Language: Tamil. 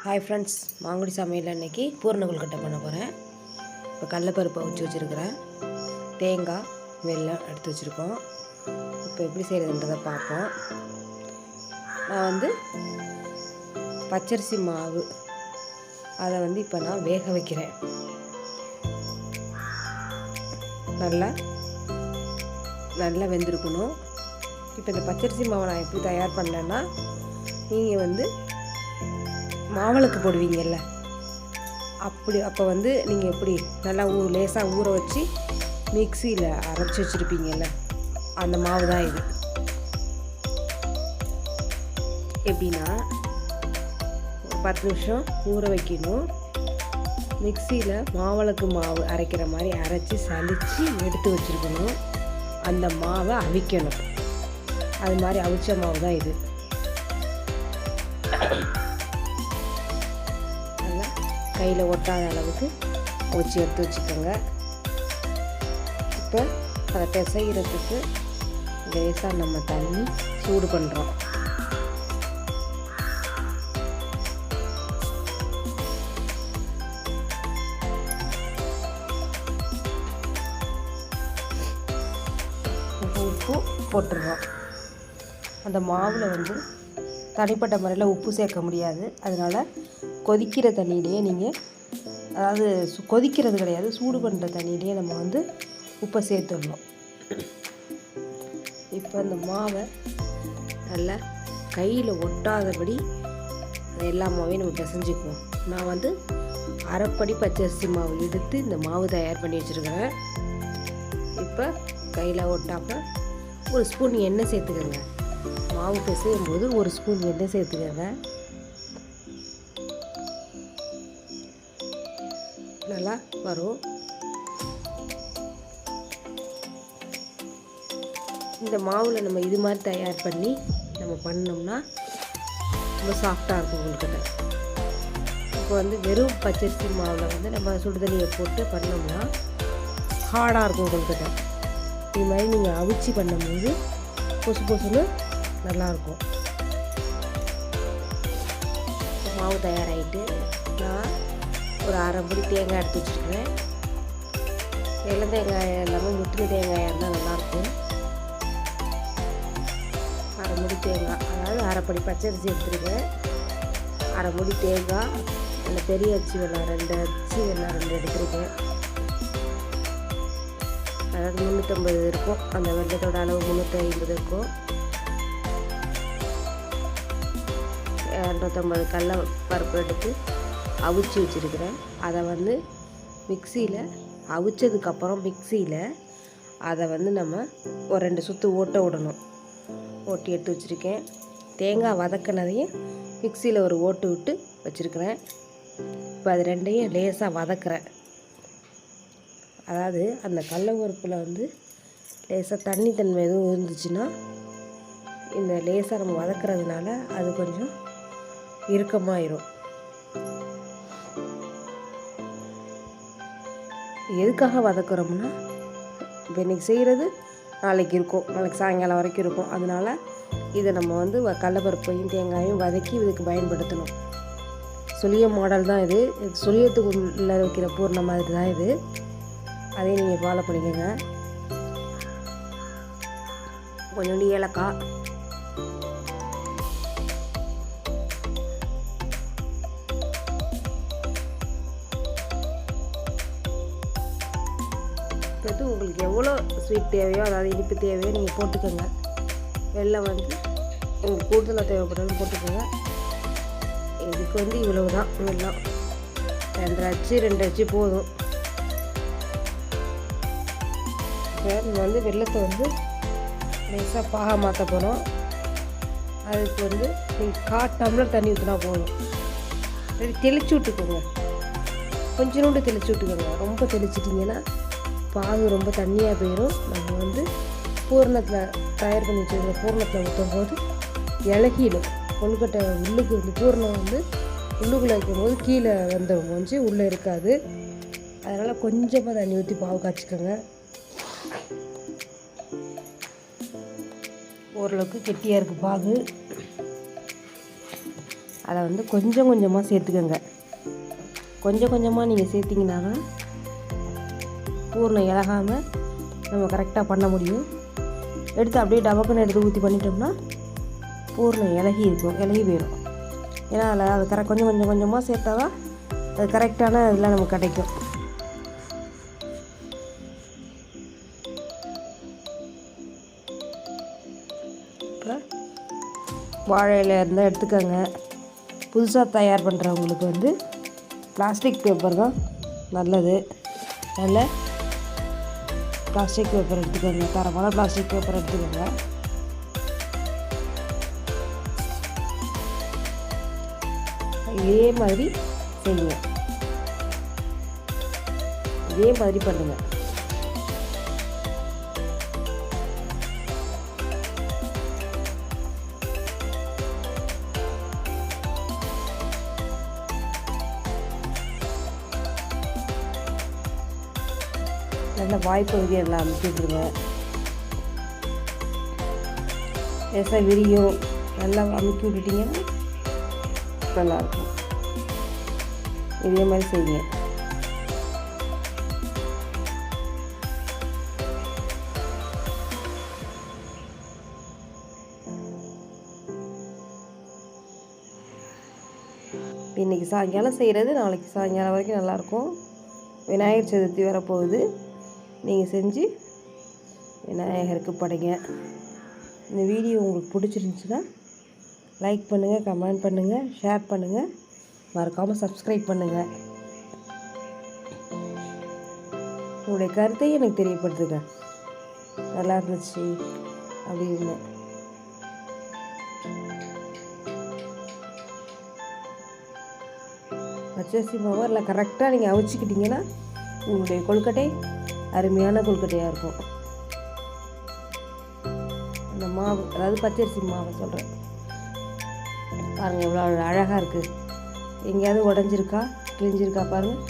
ஹாய் ஃப்ரெண்ட்ஸ், மாங்குடி சமையல் அன்னைக்கு பூரண கொழுக்கட்டை பண்ண போகிறேன். இப்போ கடலைப்பருப்பை வச்சு வச்சுருக்கிறேன், தேங்காய் வெல்லம் எடுத்து வச்சுருக்கோம். இப்போ எப்படி செய்கிறதுன்றதை பார்ப்போம். நான் பச்சரிசி மாவு அதை இப்போ நான் வேக வைக்கிறேன். நல்லா வெந்திருக்கணும். இப்போ இந்த பச்சரிசி மாவை நான் எப்படி தயார் பண்ணேன்னா, நீங்கள் மாவளுக்கு போடுவீங்கல்ல, அப்போ நீங்கள் எப்படி நல்லா லேசாக ஊற வச்சு மிக்சியில் அரைச்சி வச்சுருப்பீங்கல்ல, அந்த மாவு தான் இது. எப்படின்னா 10 நிமிஷம் ஊற வைக்கணும். மிக்சியில் மாவளுக்கு மாவு அரைக்கிற மாதிரி அரைச்சி சலித்து எடுத்து வச்சுருக்கணும். அந்த மாவை அவிக்கணும். அது மாதிரி அவிச்ச மாவு தான் இது. நல்லா கையில் ஒட்டாத அளவுக்கு வச்சு எடுத்து வச்சுக்கோங்க. இப்போ அதை பிசைகிறதுக்கு லேசாக நம்ம தண்ணி சூடு பண்ணுறோம். உப்பு போட்டுடுறோம். அந்த மாவில் தனிப்பட்ட முறையில் உப்பு சேர்க்க முடியாது. அதனால் கொதிக்கிற தண்ணியிலேயே நீங்கள், அதாவது கொதிக்கிறது கிடையாது, சூடு பண்ணுற தண்ணியிலேயே நம்ம உப்பை சேர்த்துடணும். இப்போ அந்த மாவை நல்லா கையில் ஒட்டாதபடி எல்லா மாவையும் நம்ம பிசைஞ்சிக்குவோம். நான் அரைப்படி பச்சரிசி மாவு எடுத்து இந்த மாவு தயார் பண்ணி வச்சுருக்கிறேன். இப்போ கையில் ஒட்டாமல் ஒரு ஸ்பூன் எண்ணெய் சேர்த்துக்கோங்க. மாவு பிசையும் போது ஒரு ஸ்பூன் எண்ணெய் சேர்த்துக்கோங்க. நல்லா வரும். இந்த மாவில் நம்ம இது மாதிரி தயார் பண்ணி நம்ம பண்ணோம்னா ரொம்ப சாஃப்டாக இருக்கும் கொழுக்கட்டை. இப்போ வெறும் பச்சரிசி மாவில் நம்ம சுடுதண்ணியை போட்டு பண்ணோம்னா ஹார்டாக இருக்கும் கொழுக்கட்டை. இது மாதிரி நீங்கள் அவிச்சி பண்ணும்போது பொசு பொசுன்னு நல்லாயிருக்கும். மாவு தயாராகிட்டு நான் ஒரு அரை முடி தேங்காய் எடுத்து வச்சுருக்கிறேன். வெள்ளை தேங்காய் இல்லாமல் முத்தின தேங்காயாக இருந்தால் நல்லாயிருக்கும். அரை முடி தேங்காய், அதாவது அரைப்படி பச்சரிசி எடுத்துருக்கேன். அரை முடி தேங்காய், அந்த பெரிய அச்சு வெல்லம் 2 அச்சு வெல்லம் 2 எடுத்துருக்கேன். அதாவது 350 இருக்கும். அந்த வெள்ளத்தோட அளவு 350 இருக்கும். 250 கடலை பருப்பு எடுத்து அவிச்சு வச்சுருக்கிறேன். அதை மிக்சியில் அவிச்சதுக்கப்புறம் மிக்சியில் அதை நம்ம ஒரு 2 சுற்று ஓட்ட விடணும். ஓட்டி எடுத்து வச்சுருக்கேன். தேங்காய் வதக்கினதையும் மிக்சியில் ஒரு ஓட்டு விட்டு வச்சுருக்கிறேன். இப்போ அது ரெண்டையும் லேசாக வதக்குறேன். அதாவது அந்த கடலை பருப்பில் லேசாக தன்மை எதுவும் இருந்துச்சுன்னா, இந்த லேசாக நம்ம வதக்கிறதுனால அது கொஞ்சம் இறுக்கமாயிரும். எதுக்காக வதக்குறோம்னா, இப்போ இன்றைக்கி செய்கிறது நாளைக்கு இருக்கும், நாளைக்கு சாயங்காலம் வரைக்கும் இருக்கும். அதனால் இதை நம்ம கடலைப்பருப்பையும் தேங்காயும் வதக்கி இதுக்கு பயன்படுத்தணும். சுழிய மாடல் தான் இது. சுழியத்துக்கு உள்ள வைக்கிற பூர்ண மாதிரி தான் இது. அதையும் நீங்கள் ஃபாலோ பண்ணிக்கோங்க. கொஞ்சோண்டு ஏலக்காய், உங்களுக்கு எவ்வளோ ஸ்வீட் தேவையோ, அதாவது இனிப்பு தேவையோ நீங்கள் போட்டுக்கோங்க. வெல்லம் உங்களுக்கு கூடுதலாக தேவைப்பட்டாலும் போட்டுக்கோங்க. இதுக்கு இவ்வளவு தான் வெல்லம். 2 அச்சு போதும். இப்போ நம்ம வெல்லத்தை லேசாக பாக மாற்ற போகிறோம். அதுக்கு நீங்கள் 1/4 டம்ளர் தண்ணி ஊற்றினா போதும். தெளித்து விட்டுக்கோங்க. கொஞ்சோண்டு தெளித்து விட்டுக்கோங்க. ரொம்ப தெளிச்சிட்டிங்கன்னா பாகு ரொம்ப தண்ணியாக போயிடும். நம்ம பூரணத்தில் தயார் பண்ணி வச்சுருக்க பூரணத்தில் ஊற்றும் போது இலகிடும். கொழுக்கட்டை உள்ளுக்கு பூரணம் உள்ளுக்குள்ளே வைக்கும்போது கீழே வந்துடும், உள்ளே இருக்காது. அதனால் கொஞ்சமாக தண்ணி ஊற்றி பாவு காய்ச்சிக்கோங்க. ஓரளவுக்கு கெட்டியாக இருக்குது பாகு. அதை வந்து கொஞ்சம் கொஞ்சமாக சேர்த்துக்கோங்க. கொஞ்சம் கொஞ்சமாக நீங்கள் சேர்த்திங்கன்னா தான் பூர்ணம் இலகாமல் நம்ம கரெக்டாக பண்ண முடியும். எடுத்து அப்படியே டபக்குன்னு எடுத்து ஊற்றி பண்ணிட்டோம்னா பூர்ணம் இலகி போயிடும். ஏன்னா அதில் அது கொஞ்சம் கொஞ்சமாக சேர்த்தா தான் அது கரெக்டான இதெல்லாம் நமக்கு கிடைக்கும். அப்புறம் வாழை இலை இருந்தால் எடுத்துக்கோங்க. புதுசாக தயார் பண்ணுறவங்களுக்கு வந்து பிளாஸ்டிக் பேப்பர் தான் நல்லது. நல்ல பிளாஸ்டிக் பேப்பர் எடுத்துக்கோங்க, தரமான பிளாஸ்டிக் பேப்பர் எடுத்துக்கோங்க. இதே மாதிரி செய்யுங்க, இதே மாதிரி பண்ணுங்க. நல்ல வாய்ப்பகுதி எல்லாம் அமைச்சுட்ருங்க. லேசாக விரியும், நல்லா அமுக்கி விட்டுட்டிங்கன்னா நல்லாயிருக்கும். இதே மாதிரி செய்யுங்க. இன்றைக்கி சாயங்காலம் செய்கிறது நாளைக்கு சாயங்காலம் வரைக்கும் நல்லாயிருக்கும். விநாயகர் சதுர்த்தி வரப்போகுது. நீங்கள் செஞ்சு விநாயகருக்கு படைங்க. இந்த வீடியோ உங்களுக்கு பிடிச்சிருந்துச்சுன்னா லைக் பண்ணுங்கள், கமெண்ட் பண்ணுங்கள், ஷேர் பண்ணுங்கள், மறக்காமல் சப்ஸ்கிரைப் பண்ணுங்கள். உங்களுடைய கருத்தை எனக்கு தெரியப்படுத்துங்க. நல்லா இருந்துச்சு அப்படின்னு. பச்சரிசி மாவை இல்லை கரெக்டாக நீங்கள் அவிச்சிக்கிட்டிங்கன்னா உங்களுடைய கொழுக்கட்டை அருமையான கொழுக்கட்டையாக இருக்கும். அந்த மாவு, அதாவது பச்சரிசி மாவை சொல்கிறேன். பாருங்கள் எவ்வளோ அழகாக இருக்குது. எங்கேயாவது உடஞ்சிருக்கா கிழிஞ்சிருக்கா பாருங்கள்.